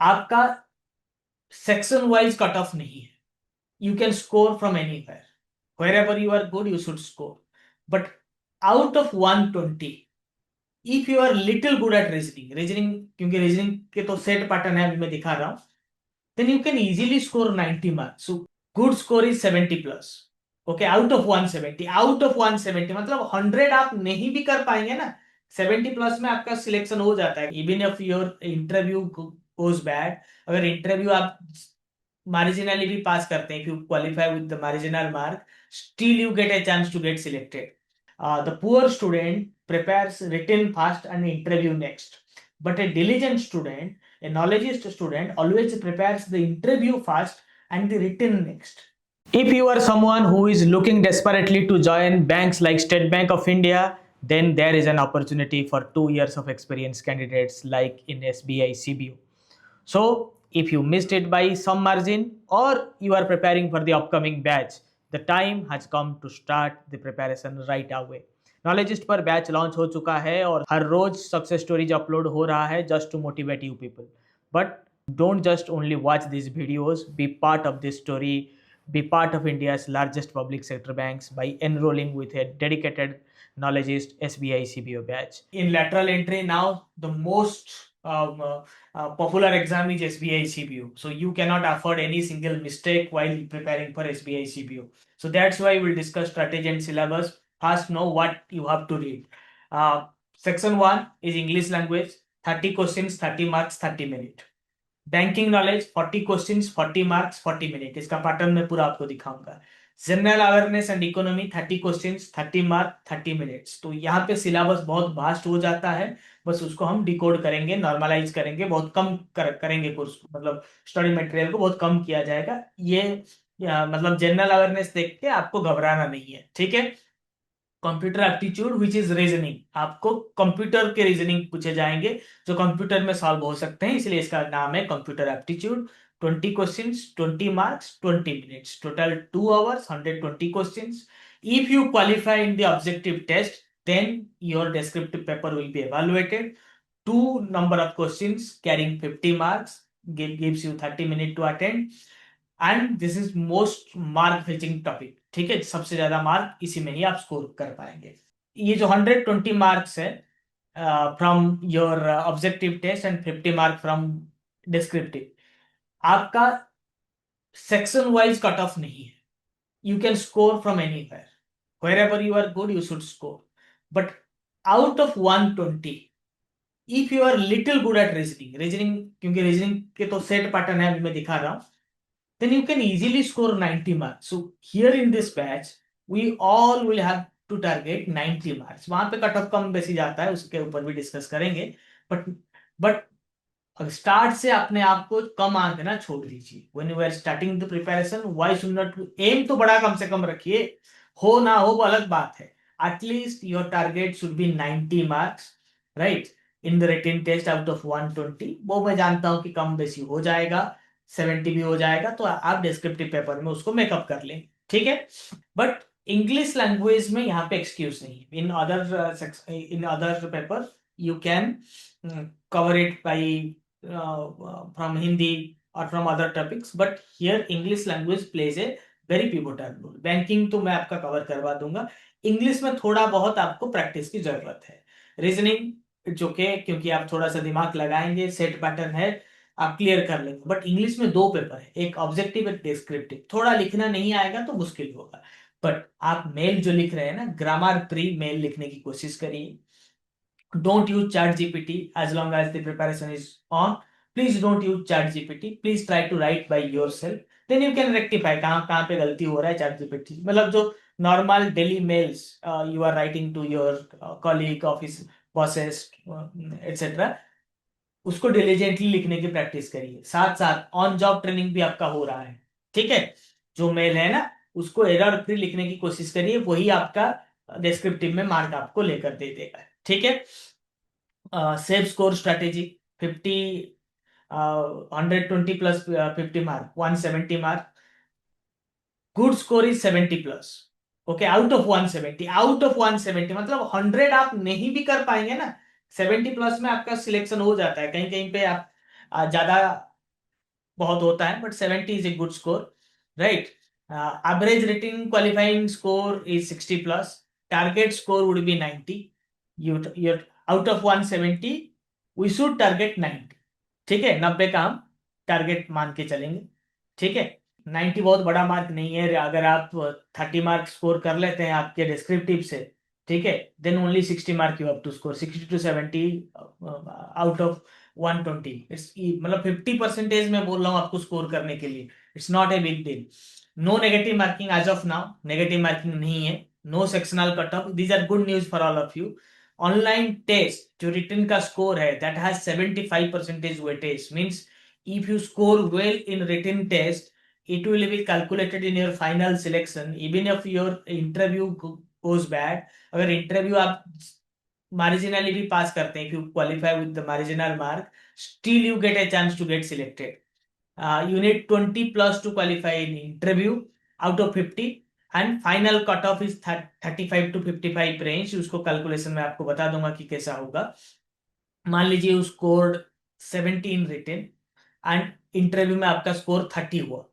आपका section wise cut off नहीं है. You can score from anywhere. Wherever you are good, you should score. But out of 120, if you are little good at reasoning, क्योंकि reasoning के तो set pattern है, अभी मैं दिखा रहा हूं, then you can easily score 90 marks. So good score is 70 plus. Okay, out of 170, out of 170 मतलब 100 आप नहीं भी कर पाएंगे ना, 70 प्लस में आपका सिलेक्शन हो जाता है. Even if your interview goes bad, अगर इंटरव्यू आप marginally भी पास करते हैं, if you qualify with the marginal mark, still you get a chance to get selected. The poor student prepares written fast and interview next, but a diligent student, a knowledgeist student, always prepares the interview fast and the written next. If you are someone who is looking desperately to join banks like State Bank of India, then there is an opportunity for 2 years of experience candidates like in SBI CBU. So, if you missed it by some margin or you are preparing for the upcoming batch, the time has come to start the preparation right away. नॉलेजिस्ट पर batch launch हो चुका है और हर रोज success stories upload हो रहा है just to motivate you people. But don't just only watch these videos, be part of this story, be part of India's largest public sector banks by enrolling with a dedicated knowledgeist SBI CBO batch. In lateral entry now, the most popular exam is SBI CBO. So you cannot afford any single mistake while preparing for SBI CBO. So that's why we'll discuss strategy and syllabus. First, know what you have to read. Section 1 is English language, 30 questions, 30 marks, 30 minutes. Banking knowledge 40 questions 40 marks 40 minute. इसका pattern मैं पूरा आपको दिखाऊंगा. General awareness and economy 30 questions 30 mark 30 minutes. तो यहाँ पे syllabus बहुत vast हो जाता है, बस उसको हम डिकोड करेंगे, नॉर्मलाइज करेंगे, बहुत कम करेंगे कोर्स, मतलब स्टडी मटेरियल को बहुत कम किया जाएगा. ये मतलब जनरल अवेयरनेस देख के आपको घबराना नहीं है, ठीक है. Computer aptitude which is reasoning, आपको कंप्यूटर के रीजनिंग पूछे जाएंगे जो कंप्यूटर में सॉल्व हो सकते हैं, इसलिए इसका नाम है computer aptitude. 20 questions 20 marks 20 minutes, total 2 hours 120 questions. If you qualify in the objective test, then your descriptive paper will be evaluated. Two number of questions carrying 50 marks gives you 30 minutes to attend. And this is most mark fetching topic, ठीक है. सबसे ज्यादा mark इसी में ही आप score कर पाएंगे. ये जो 120 मार्क्स है from your objective test and 50 mark from descriptive, आपका सेक्शन वाइज कट ऑफ नहीं है. You can score from anywhere. wherever you are good, you should score. But out of 120, if you are little good at reasoning, क्योंकि reasoning के तो set pattern है, अभी मैं दिखा रहा हूं, then you can easily score 90 marks. So here in this batch, we all will have to target 90 marks. वहां पे कट ऑफ कम बेसी जाता है, उसके ऊपर भी डिस्कस करेंगे. बट स्टार्ट से अपने आप को कम आंक ना छोड़ दीजिए. When you are starting the preparation, why should not aim तो बड़ा कम से कम रखिए. हो ना हो वो अलग बात है. At least your target should be 90 marks, right, in the written test out of 120. वो मैं जानता हूं कि कम बेसी हो जाएगा, 70 भी हो जाएगा, तो आप डिस्क्रिप्टिव पेपर में उसको मेकअप कर लेंगे, ठीक है. बट इंग्लिश लैंग्वेज में यहाँ पे एक्सक्यूज नहीं. In other paper you can cover it by from Hindi or from other topics, but here English language plays a very pivotal role. Banking तो मैं आपका कवर करवा दूंगा, इंग्लिश में थोड़ा बहुत आपको प्रैक्टिस की जरूरत है. रीजनिंग जो के क्योंकि आप थोड़ा सा दिमाग लगाएंगे, सेट पैटर्न है, आप क्लियर कर लेंगे. बट इंग्लिश में दो पेपर है, एक ऑब्जेक्टिव एक डिस्क्रिप्टिव. थोड़ा लिखना नहीं आएगा तो मुश्किल होगा. बट आप मेल जो लिख रहे हैं ना, ग्रामर प्री मेल लिखने की कोशिश करिए. Don't use chat gpt as long as the preparation is on. Please don't use chat gpt. Please try to write by yourself. Then you can rectify कहाँ कहाँ पे गलती हो रहा है. chat gpt मतलब जो normal daily mails you are writing to your colleague, office bosses, etc., उसको डिलीजेंटली लिखने की प्रैक्टिस करिए. साथ साथ ऑन जॉब ट्रेनिंग भी आपका हो रहा है, ठीक है. जो मेल है ना, उसको एरर फ्री लिखने की कोशिश करिए, वही आपका डिस्क्रिप्टिव में मार्क आपको लेकर दे देगा, ठीक है. Safe score strategy 50 120 plus 50 mark 170 mark. Good score is 70 plus. Okay, out of 170, out of 170 मतलब 100 आप नहीं भी कर पाएंगे ना, 70 प्लस में आपका सिलेक्शन हो जाता है. कहीं कहीं पे आप ज्यादा बहुत होता है, but 70 is a good score, right. Average written qualifying score is 60 plus. Target score would be 90. You're out of 170, we should target 90. ठीक है, 90 का हम टारगेट मान के चलेंगे. ठीक है, 90 बहुत बड़ा मार्क नहीं है. अगर आप 30 मार्क स्कोर कर लेते हैं आपके डिस्क्रिप्टिव से, ठीक है, then only 60 mark you have to score. 60 to 70 out of 120, it's मतलब 50% मैं बोल रहा हूँ आपको स्कोर करने के लिए. It's not a big deal. No negative marking as of now, negative marking नहीं है. No sectional cut off. These are good news for all of you. Online test जो रिटन का स्कोर है, that has 75% weightage. Means if you score well in written test, it will be calculated in your final selection. Even if your interview goes bad, अगर interview आप marginally भी पास करते हैं, if you qualify with the marginal mark, still you get a chance to get selected. You need 20 plus to qualify in interview out of 50, and final cutoff is 35 to 55 range. उसको calculation में आपको बता दूंगा कि कैसा होगा. मान लीजिए स्कोर 17 रिटन एंड इंटरव्यू में आपका स्कोर 30 हुआ.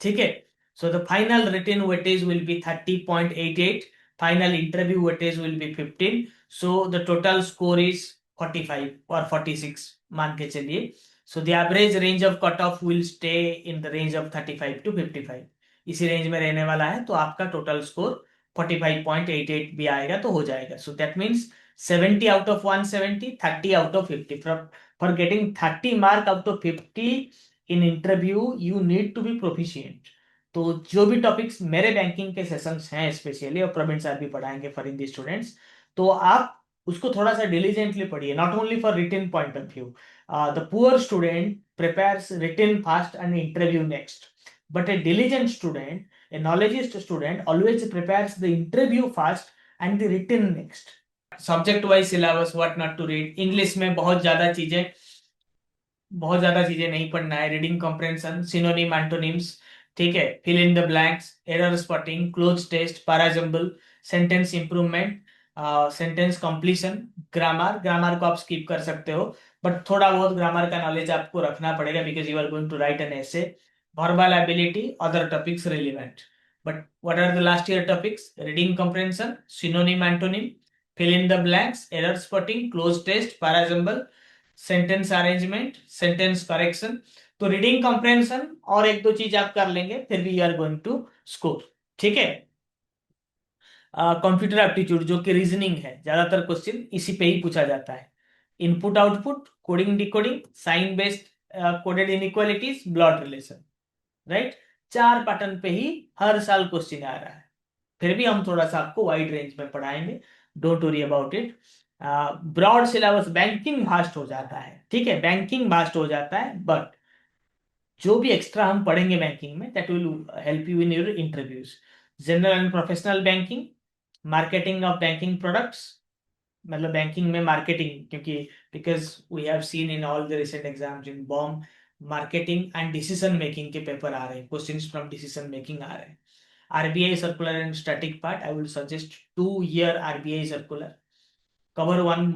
ठीक है, so the final written weightage will be 30.88. Final interview weightage will be 15. So the total score is 45 और 46 मान के चलिए. So the average range of cut off will stay in the range of 35 to 55. इसी range में रहने वाला है, तो आपका टोटल स्कोर 45.88 भी आएगा तो हो जाएगा. So that means 70 out of 170, 30 out of 50. For getting 30 mark out of 50 in interview, you need to be proficient. तो जो भी टॉपिक्स मेरे बैंकिंग के सेशंस हैं स्पेशली, और प्रवीण सर भी पढ़ाएंगे फॉर हिंदी स्टूडेंट्स, तो आप उसको थोड़ा सा डिलीजेंटली पढ़िए. Not only for written point of view. The poor student prepares written first and interview next, but a diligent student, a knowledgeist student, always prepares the interview fast and the written next. Subject wise syllabus, what not to read. English में बहुत ज्यादा चीजें नहीं पढ़ना है. Reading comprehension, synonym, antonyms, ठीक है, fill in the blanks, error spotting, cloze test, parajumble, sentence improvement, sentence completion. Grammar को आप स्किप कर सकते हो, बट थोड़ा बहुत ग्रामर का नॉलेज आपको रखना पड़ेगा, because you are going to write an essay. Verbal ability, other topics relevant. But what are the last year topics? Reading comprehension, synonym, antonym, fill in the blanks, error spotting, close test, parajumble, sentence arrangement, sentence correction. तो reading comprehension और एक दो चीज आप कर लेंगे, फिर भी you are going to score. ठीक है. कंप्यूटर एप्टीट्यूड जो कि रीजनिंग है, ज्यादातर क्वेश्चन इसी पे ही पूछा जाता है. Input output, coding decoding, sign based coded inequalities, blood relation, right. 4 pattern पे ही हर साल क्वेश्चन आ रहा है. फिर भी हम थोड़ा सा आपको वाइड रेंज में पढ़ाएंगे, don't worry about it. Broad syllabus, banking vast हो जाता है. ठीक है, बैंकिंग भास्ट हो जाता है, बट जो भी एक्स्ट्रा हम पढ़ेंगे बैंकिंग में, that will help you in your interviews. General and professional banking, marketing of banking products, मतलब बैंकिंग में मार्केटिंग, क्योंकि because we have seen in all the recent exams in बॉम, मार्केटिंग एंड डिसीजन मेकिंग के paper आ रहे हैं, questions from decision making आ रहे हैं. RBI circular and static part, I will suggest 2-year RBI circular. Cover one,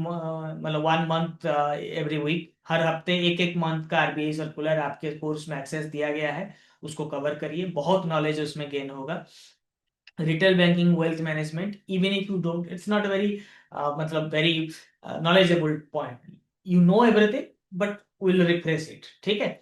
मतलब 1 month every week. हर हफ्ते एक एक मंथ का RBI सर्कुलर आपके कोर्स में एक्सेस दिया गया है, उसको कवर करिए, बहुत नॉलेज उसमें गेन होगा. Retail banking, wealth management, even if you don't, it's not very मतलब very knowledgeable point, you know everything, but will refresh it. ठीक है.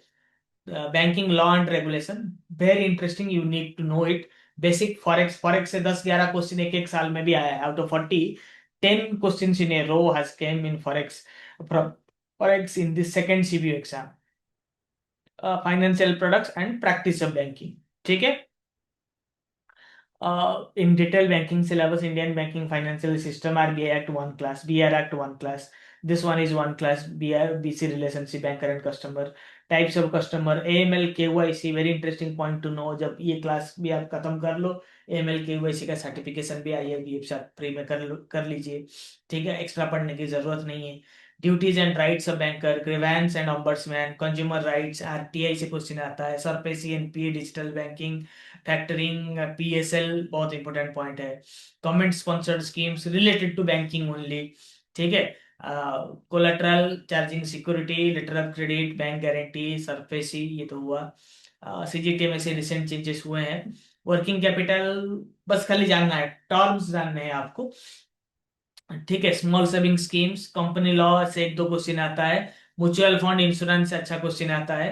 Banking law and regulation, very interesting, you need to know it. Basic forex से 10-11 question एक एक साल में भी आया है. Out of 40, 10 questions in a row has came in forex in the second CBU exam. Financial products and practice of banking. ठीक है. In detail banking syllabus, Indian banking financial system, RBI Act 1 class, BR Act 1 class. This one is 1 class, BC relationship, banker and customer, types of customer, AML KYC, very interesting point to know. जब ये class भी आप खत्म कर लो, AML KYC का certification भी IRBF से आप फ्री में कर लीजिए. ठीक है, एक्स्ट्रा पढ़ने की जरूरत नहीं है. Duties and rights of banker, grievance and ombudsman, consumer rights, RTI से क्वेश्चन आता है, SARFAESI, NPA, digital banking, factoring, PSL बहुत इंपॉर्टेंट पॉइंट है. Government sponsored schemes related to banking only. ठीक है. Collateral, charging security, letter of credit, bank guarantee, SARFAESI, ये तो हुआ। सीजीटी में से रिसेंट चेंजेस हुए हैं। वर्किंग कैपिटल बस खाली जानना है, टर्म्स जानने हैं आपको, ठीक है। Small saving schemes, company law से एक दो क्वेश्चन आता है। म्यूचुअल फंड, इंश्योरेंस से अच्छा क्वेश्चन आता है।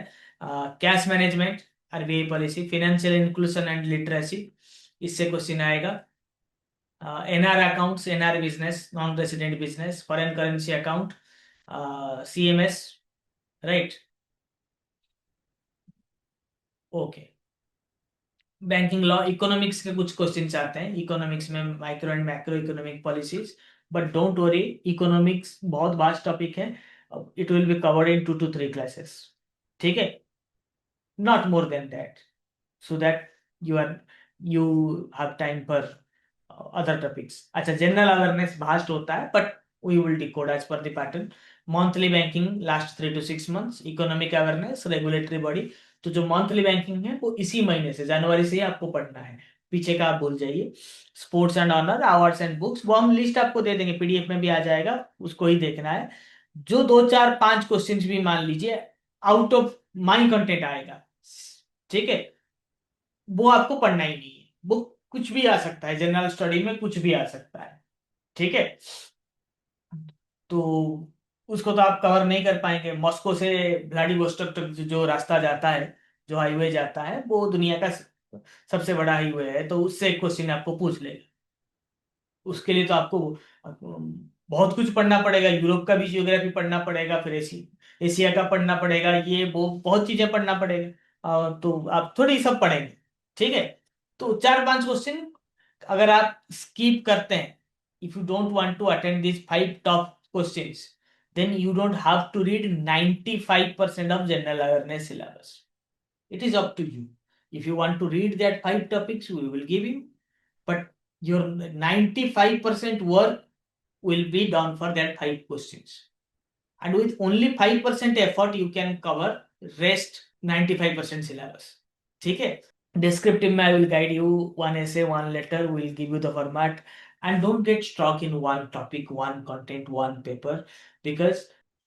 Cash management, RBI policy, financial inclusion and literacy, इससे क्वेश्चन आएगा। NR accounts, NR business, non resident business, foreign currency account, CMS, right, okay. Banking law, economics के कुछ क्वेश्चन आते हैं, इकोनॉमिक्स में micro and macro economic policies, but don't worry, economics बहुत vast topic है, it will be covered in 2 to 3 classes, ठीक है, not more than that, so that you have time for other topics. अच्छा, general awareness vast होता है, but we will decode as per the pattern. Monthly banking last 3 to 6 months, economic awareness, regulatory body. तो जो monthly banking है वो इसी महीने से, जनवरी से ही आपको पढ़ना है, पीछे का आप भूल जाइए। Sports and honours, awards and books, वो हम लिस्ट आपको दे देंगे, पीडीएफ में भी आ जाएगा, उसको ही देखना है। जो 2 4 5 क्वेश्चंस भी मान लीजिए आउट ऑफ माई कंटेंट आएगा, ठीक है, वो आपको पढ़ना ही नहीं है। बुक कुछ भी आ सकता है, जनरल स्टडी में कुछ भी आ सकता है, ठीक है। तो उसको तो आप कवर नहीं कर पाएंगे। मॉस्को से व्लादिवोस्टोक तक जो रास्ता जाता है, जो हाईवे जाता है, वो दुनिया का सबसे बड़ा हाईवे है, तो उससे एक क्वेश्चन आपको पूछ लेगा। उसके लिए तो आपको बहुत कुछ पढ़ना पड़ेगा, यूरोप का भी जियोग्राफी पढ़ना पड़ेगा, फिर एशिया का पढ़ना पड़ेगा, ये वो बहुत चीजें पढ़ना पड़ेगा, तो आप थोड़ी सब पढ़ेंगे, ठीक है। तो 4 5 क्वेश्चन अगर आप स्कीप करते हैं, if you don't want to attend this 5 top questions, then you don't have to read 95% of general awareness syllabus, it is up to you. If you want to read that 5 topics, we will give you, but your 95% work will be done for that 5 questions, and with only 5% effort you can cover rest 95% syllabus, ठीक है। Descriptive में I will guide you, one essay, one letter, will give you the format, and don't get stuck in one topic, one content, one paper, because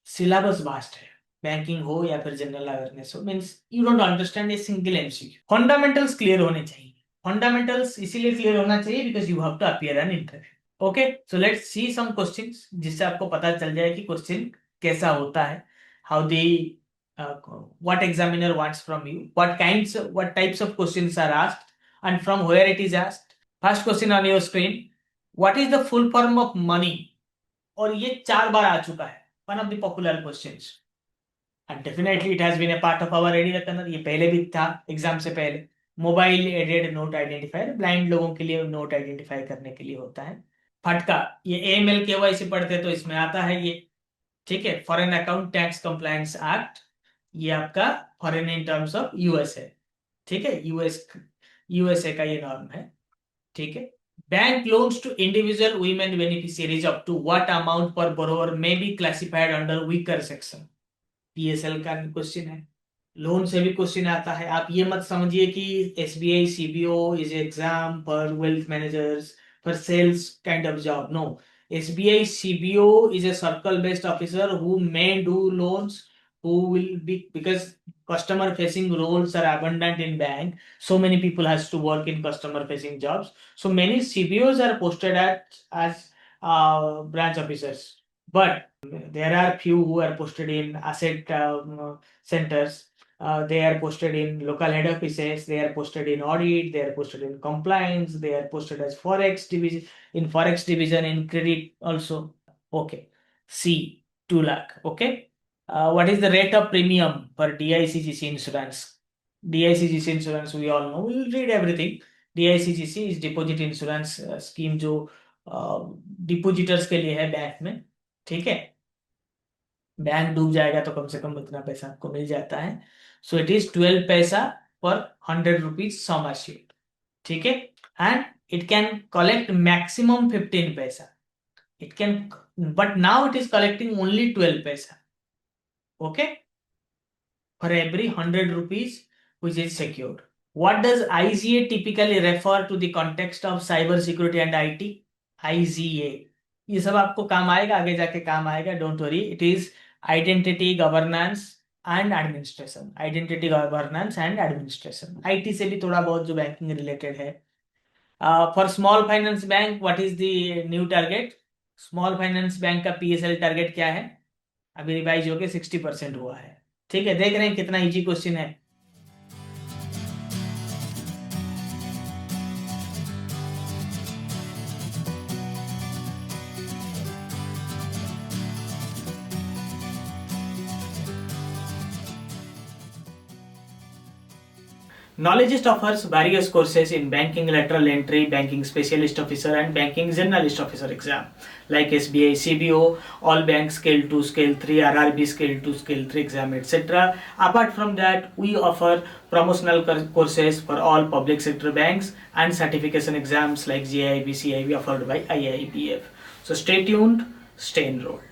syllabus vast है। Banking हो या फिर general awareness हो, means you don't understand a single MCQ. Fundamentals clear होने चाहिए। Fundamentals इसीलिए clear होना चाहिए because you have to appear an interview, okay. So let's see some questions, जिससे आपको पता चल जाए कि क्वेश्चन कैसा होता है, how they what examiner wants from you, what types of questions are asked, and from where it is asked. First question on your screen, what is the full form of money? और ये 4 बार आ चुका है, one of the popular questions, and definitely it has been a part of our ready reckoner, ये पहले भी था exam से पहले। Mobile aided note identifier, blind लोगों के लिए नोट आइडेंटिफाई करने के लिए होता है। फटका, ये एएमएल केवाईसी पढ़ते तो इसमें आता है ये, ठीक है। Foreign account tax compliance act, ये आपका foreign in terms of US है, ठीक है, यूएसए का ये नॉर्म है, ठीक है। Bank loans to individual women beneficiaries up to what amount per borrower may be classified under weaker section, PSL का क्वेश्चन है। लोन से भी क्वेश्चन आता है, आप ये मत समझिए कि SBI CBO is exam for wealth managers, for sales kind of job, no. SBI CBO is a circle based officer who may do loans, who will be, because customer facing roles are abundant in bank, so many people has to work in customer facing jobs, so many CBOs are posted as branch officers, but there are few who are posted in asset centers. They are posted in local head offices. They are posted in audit. They are posted in compliance. They are posted as forex division, in forex division, in credit also. Okay. C, 2 lakh. Okay. What is the rate of premium for DICGC insurance? DICGC insurance we all know. We will read everything. DICGC is deposit insurance scheme, जो depositors के लिए है bank में, ठीक है। Bank डूब जाएगा तो कम से कम इतना पैसा आपको मिल जाता है। सो इट इज 12 पैसा पर 100 रुपीज सम एश्योर्ड, ठीक है। And it can collect maximum 15 पैसा, it can, but now it is collecting only 12 पैसा, okay, for every 100 rupees which is secured. What does IGA typically refer to the context of cyber security and IT? IGA, ये सब आपको काम आएगा, आगे जाके काम आएगा, don't worry. It is identity governance and administration, identity governance and administration, IT से भी थोड़ा बहुत जो बैंकिंग रिलेटेड है। For small finance bank what is the new target? Small finance bank का पीएसएल टारगेट क्या है? अभी रिवाइज होके 60% हुआ है। ठीक है, देख रहे हैं कितना इजी क्वेश्चन है। Knowledgeist offers various courses in banking lateral entry, banking specialist officer and banking generalist officer exam like SBI, CBO, all bank scale 2, scale 3, RRB scale 2, scale 3 exam, etc. Apart from that, we offer promotional courses for all public sector banks and certification exams like GIB, CIB offered by IIBF. So stay tuned, stay enrolled.